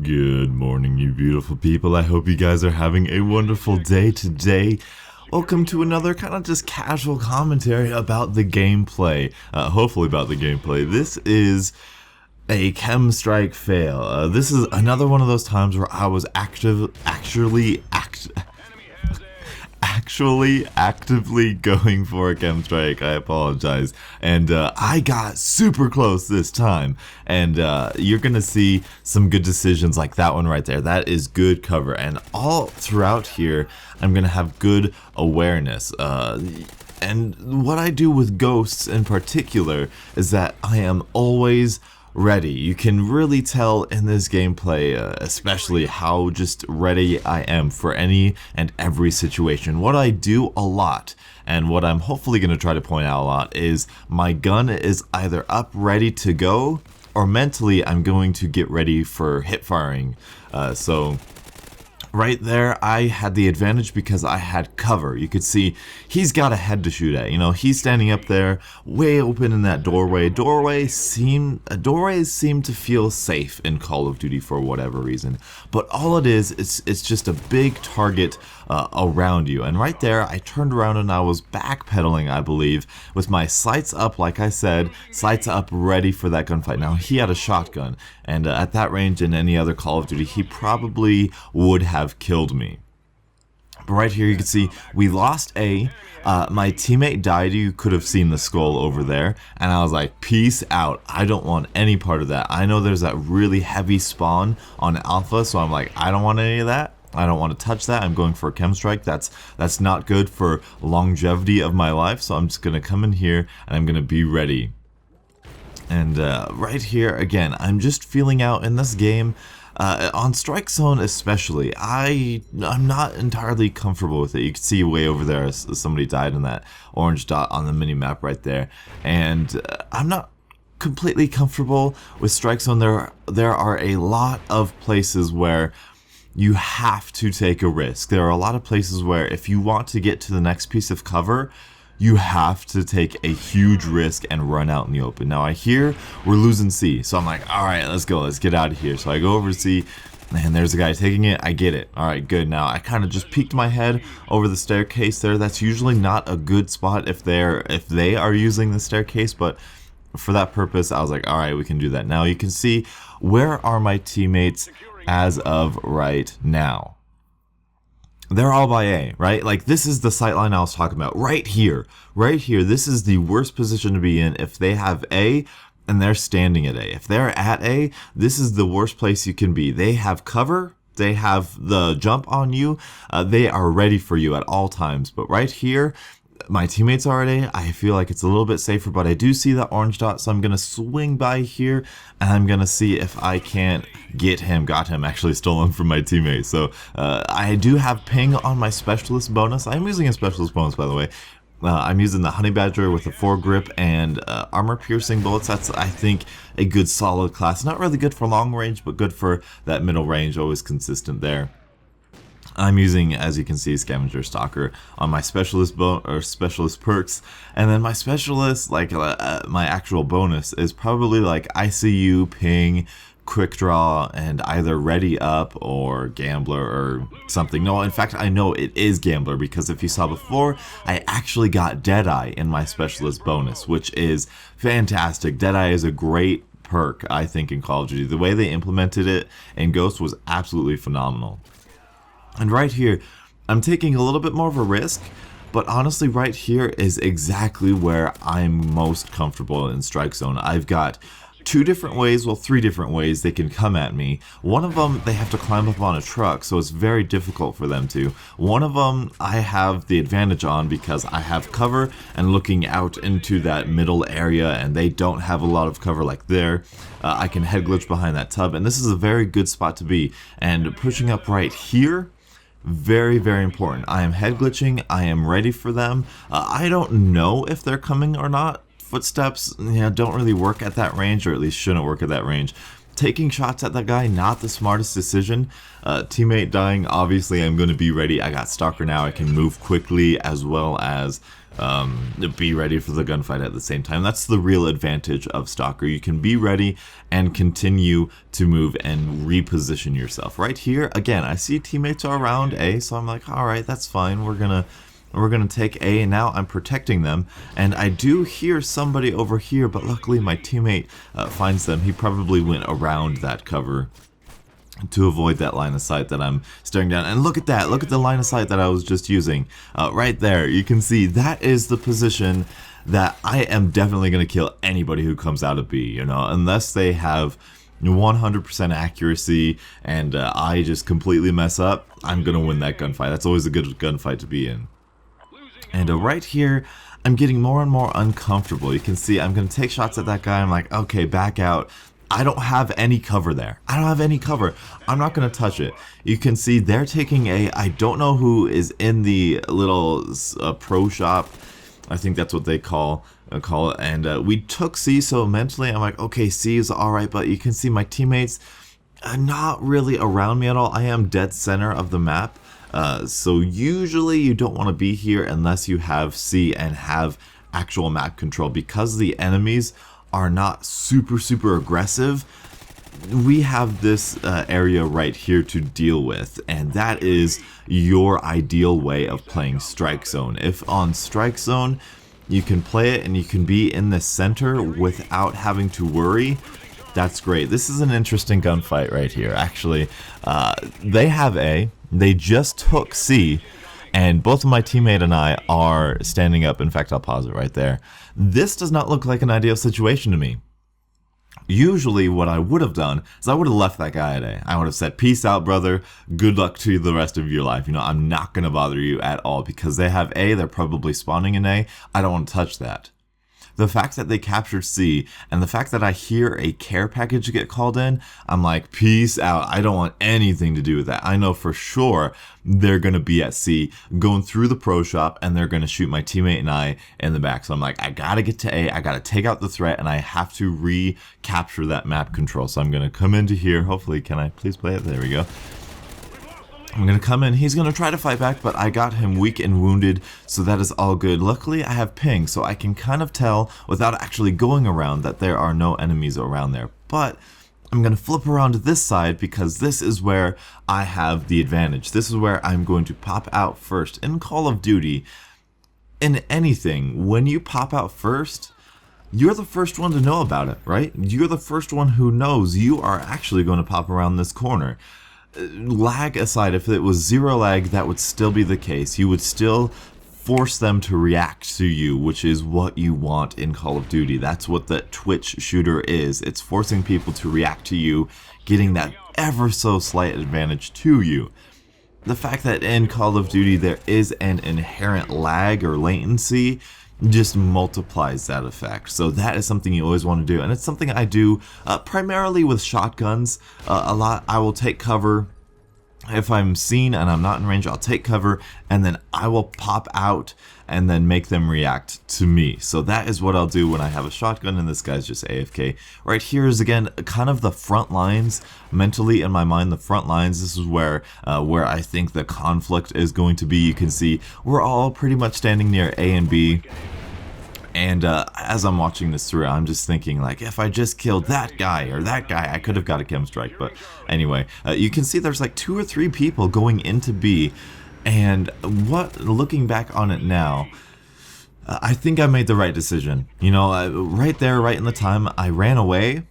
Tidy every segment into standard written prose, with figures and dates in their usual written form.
Good morning, you beautiful people. I hope you guys are having a wonderful day today. Welcome to another kind of just casual commentary about the gameplay. Hopefully about the gameplay. This is a KEM Strike fail. This is another one of those times where I was actively going for a KEM Strike. I apologize. And I got super close this time. And you're going to see some good decisions like that one right there. That is good cover. And all throughout here, I'm going to have good awareness. And what I do with ghosts in particular is that I am always ready. You can really tell in this gameplay, especially how just ready I am for any and every situation. What I do a lot, and what I'm hopefully going to try to point out a lot, is my gun is either up ready to go, or mentally I'm going to get ready for hip firing. So right there, I had the advantage because I had cover. You could see he's got a head to shoot at. You know, he's standing up there, way open in that doorway. Doorways seem to feel safe in Call of Duty for whatever reason. But all it is, it's just a big target around you. And right there, I turned around and I was backpedaling, I believe, with my sights up, like I said, sights up, ready for that gunfight. Now, he had a shotgun, and at that range in any other Call of Duty, he probably would have killed me. But right here you can see we lost A. My teammate died. You could have seen the skull over there, and I was like, peace out. I don't want any part of that. I know there's that really heavy spawn on Alpha, so I'm like, I don't want any of that. I don't want to touch that. I'm going for a KEM Strike. That's not good for longevity of my life, so I'm just going to come in here and I'm going to be ready. And right here, again, I'm just feeling out in this game. On Strike Zone especially, I'm not entirely comfortable with it. You can see way over there somebody died in that orange dot on the mini-map right there. And I'm not completely comfortable with Strike Zone. There are a lot of places where you have to take a risk. There are a lot of places where if you want to get to the next piece of cover, you have to take a huge risk and run out in the open. Now I hear we're losing C, so I'm like, alright, let's go, let's get out of here. So I go over to C, and there's a guy taking it. I get it. Alright, good. Now I kind of just peeked my head over the staircase there. That's usually not a good spot if they are using the staircase, but for that purpose I was like, alright, we can do that. Now you can see, where are my teammates as of right now? They're all by A, right? Like, this is the sight line I was talking about. Right here. Right here. This is the worst position to be in if they have A and they're standing at A. If they're at A, this is the worst place you can be. They have cover. They have the jump on you. They are ready for you at all times. But right here, my teammates are at A. I feel like it's a little bit safer, but I do see that orange dot, so I'm going to swing by here, and I'm going to see if I can't get him. Got him. Actually stolen from my teammate. So I do have ping on my specialist bonus. I'm using a specialist bonus, by the way. I'm using the Honey Badger with a foregrip and armor piercing bullets. That's, I think, a good solid class. Not really good for long range, but good for that middle range. Always consistent there. I'm using, as you can see, Scavenger Stalker on my specialist specialist perks, and then my specialist, like my actual bonus, is probably like ICU, ping, quick draw, and either ready up or gambler or something. No, in fact, I know it is gambler, because if you saw before, I actually got Deadeye in my specialist bonus, which is fantastic. Deadeye is a great perk, I think, in Call of Duty. The way they implemented it in Ghost was absolutely phenomenal. And right here, I'm taking a little bit more of a risk, but honestly right here is exactly where I'm most comfortable in Strike Zone. I've got two different ways, well, three different ways they can come at me. One of them, they have to climb up on a truck, so it's very difficult for them to. One of them, I have the advantage on because I have cover and looking out into that middle area, and they don't have a lot of cover like there. I can head glitch behind that tub, and this is a very good spot to be. And pushing up right here, very, very important. I am head glitching. I am ready for them. I don't know if they're coming or not. Footsteps, don't really work at that range, or at least shouldn't work at that range. Taking shots at that guy, not the smartest decision. Teammate dying, obviously I'm going to be ready. I got Stalker now. I can move quickly, as well as be ready for the gunfight at the same time. That's the real advantage of Stalker. You can be ready and continue to move and reposition yourself. Right here, again, I see teammates are around A, so I'm like, all right, that's fine. We're gonna take A, and now I'm protecting them. And I do hear somebody over here, but luckily my teammate finds them. He probably went around that cover to avoid that line of sight that I'm staring down. And look at that, look at the line of sight that I was just using. Right there, you can see that is the position that I am definitely going to kill anybody who comes out of B, you know, unless they have 100% accuracy and I just completely mess up, I'm going to win that gunfight. That's always a good gunfight to be in. And right here, I'm getting more and more uncomfortable. You can see I'm going to take shots at that guy. I'm like, okay, back out. I don't have any cover there. I don't have any cover. I'm not going to touch it. You can see they're taking A. I don't know who is in the little pro shop. I think that's what they call it. And we took C, so mentally I'm like, okay, C is alright. But you can see my teammates are not really around me at all. I am dead center of the map. So usually you don't want to be here unless you have C and have actual map control, because the enemies are not super aggressive. We have this area right here to deal with, and that is your ideal way of playing Strike Zone. If on Strike Zone you can play it and you can be in the center without having to worry, that's great. This is an interesting gunfight right here. Actually, they have A, they just took C, and both of my teammate and I are standing up. In fact, I'll pause it right there. This does not look like an ideal situation to me. Usually what I would have done is I would have left that guy at A. I would have said, peace out, brother. Good luck to you the rest of your life. You know, I'm not going to bother you at all, because they have A. They're probably spawning in A. I don't want to touch that. The fact that they captured C, and the fact that I hear a care package get called in, I'm like, peace out. I don't want anything to do with that. I know for sure they're going to be at C, going through the pro shop, and they're going to shoot my teammate and I in the back. So I'm like, I got to get to A, I got to take out the threat, and I have to recapture that map control. So I'm going to come into here. Hopefully, can I please play it? There we go. I'm going to come in, he's going to try to fight back, but I got him weak and wounded, so that is all good. Luckily, I have ping, so I can kind of tell without actually going around that there are no enemies around there. But I'm going to flip around to this side, because this is where I have the advantage. This is where I'm going to pop out first. In Call of Duty, in anything, when you pop out first, you're the first one to know about it, right? You're the first one who knows you are actually going to pop around this corner. Lag aside, if it was zero lag, that would still be the case. You would still force them to react to you, which is what you want in Call of Duty. That's what the Twitch shooter is. It's forcing people to react to you, getting that ever so slight advantage to you. The fact that in Call of Duty there is an inherent lag or latency just multiplies that effect. So that is something you always want to do, and it's something I do primarily with shotguns. A lot, I will take cover. If I'm seen and I'm not in range, I'll take cover, and then I will pop out and then make them react to me. So that is what I'll do when I have a shotgun and this guy's just AFK. Right here is, again, kind of the front lines. Mentally in my mind, the front lines, this is where I think the conflict is going to be. You can see we're all pretty much standing near A and B. And as I'm watching this through, I'm just thinking, like, if I just killed that guy or that guy, I could have got a KEM Strike. But anyway, you can see there's like 2 or 3 people going into B. And looking back on it now, I think I made the right decision. You know, right there, right in the time, I ran away.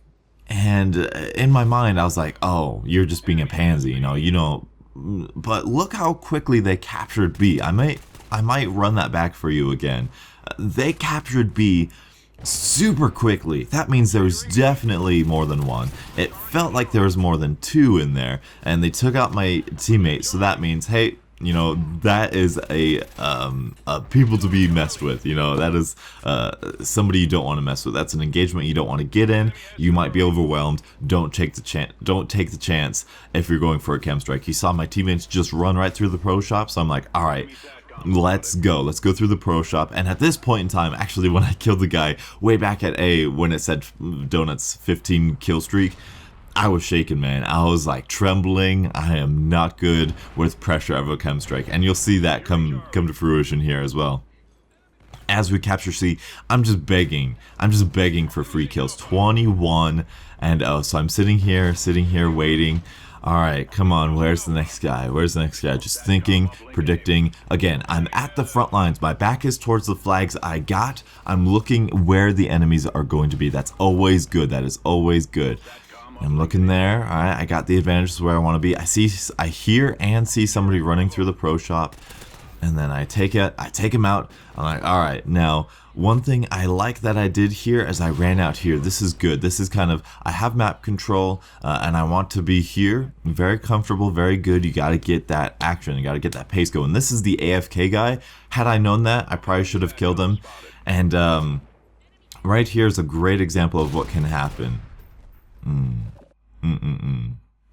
And in my mind, I was like, oh, you're just being a pansy, you know. But look how quickly they captured B. I might run that back for you again. They captured B super quickly. That means there's definitely more than one. It felt like there was more than 2 in there, and they took out my teammate. So that means, hey, you know, that is a people to be messed with. You know, that is somebody you don't want to mess with. That's an engagement you don't want to get in. You might be overwhelmed. Don't take the chance. Don't take the chance if you're going for a KEM Strike. You saw my teammates just run right through the pro shop, so I'm like, all right, let's go through the pro shop. And at this point in time, actually, when I killed the guy way back at A, when it said Donuts 15 kill streak, I was shaking, man. I was like trembling. I am not good with pressure of a KEM Strike, and you'll see that come to fruition here as well. as we capture C. I'm just begging for free kills. 21, and oh, so I'm sitting here waiting. All right, come on, where's the next guy? Just thinking, predicting. Again, I'm at the front lines. My back is towards the flags I'm looking where the enemies are going to be. That's always good. That is always good. I'm looking there. All right, I got the advantage where I want to be. I hear and see somebody running through the pro shop. And then I take him out. I'm like, all right, now one thing I like that I did here as I ran out here, this is good. This is kind of, I have map control and I want to be here. Very comfortable, very good. You got to get that action. You got to get that pace going. This is the AFK guy. Had I known that, I probably should have killed him. And right here is a great example of what can happen.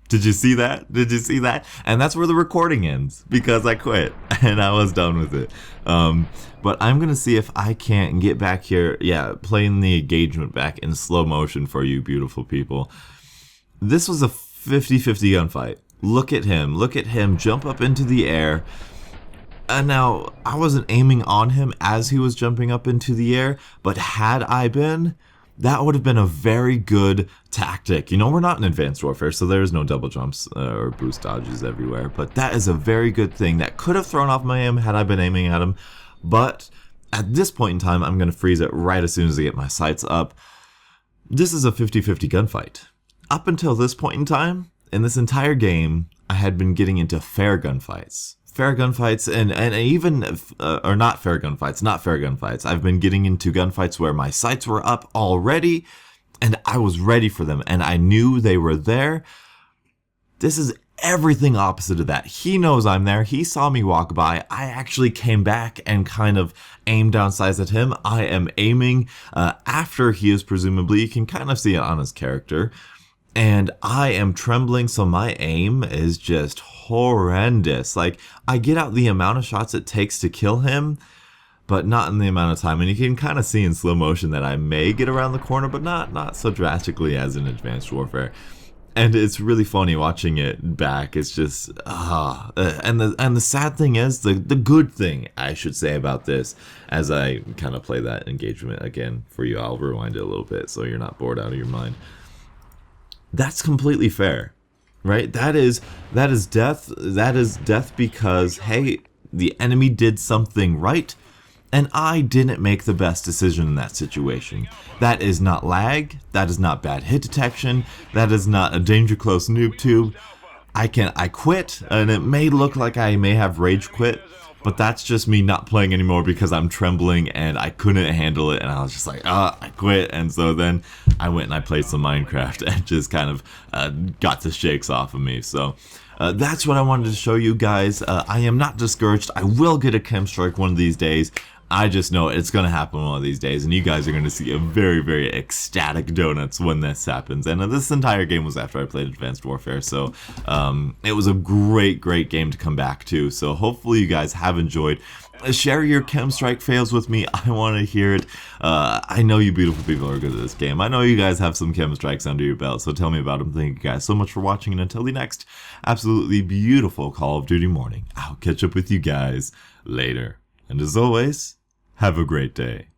Did you see that? And that's where the recording ends, because I quit and I was done with it. But I'm gonna see if I can't get back here. Yeah, playing the engagement back in slow motion for you beautiful people. This was a 50-50 gunfight. Look at him jump up into the air. And now I wasn't aiming on him as he was jumping up into the air, but had I been, that would have been a very good tactic. You know, we're not in Advanced Warfare, so there's no double jumps or boost dodges everywhere, but that is a very good thing that could have thrown off my aim had I been aiming at him. But at this point in time, I'm going to freeze it right as soon as I get my sights up. This is a 50-50 gunfight. Up until this point in time, in this entire game, I had been getting into fair gunfights. And even or not fair gunfights. I've been getting into gunfights where my sights were up already and I was ready for them and I knew they were there. This is everything opposite of that. He knows I'm there. He saw me walk by. I actually came back and kind of aimed down sights at him. I am aiming after he is presumably, you can kind of see it on his character. And I am trembling, so my aim is just horrendous. Like, I get out the amount of shots it takes to kill him, but not in the amount of time. And you can kind of see in slow motion that I may get around the corner, but not so drastically as in Advanced Warfare. And it's really funny watching it back. It's just, and the sad thing is, the good thing I should say about this, as I kind of play that engagement again for you, I'll rewind it a little bit so you're not bored out of your mind. That's completely fair, right? That is death. That is death because, hey, the enemy did something right, and I didn't make the best decision in that situation. That is not lag. That is not bad hit detection. That is not a danger close noob tube. I quit, and it may look like I may have rage quit, but that's just me not playing anymore because I'm trembling and I couldn't handle it, and I was just like, I quit. And so then I went and I played some Minecraft and just kind of got the shakes off of me. So that's what I wanted to show you guys. I am not discouraged. I will get a KEM Strike one of these days. I just know it's going to happen one of these days, and you guys are going to see a very, very ecstatic donuts when this happens. And this entire game was after I played Advanced Warfare, so it was a great, great game to come back to. So hopefully you guys have enjoyed. Share your KEM Strike fails with me. I want to hear it. I know you beautiful people are good at this game. I know you guys have some KEM Strikes under your belt, so tell me about them. Thank you guys so much for watching, and until the next absolutely beautiful Call of Duty morning, I'll catch up with you guys later. And as always, have a great day.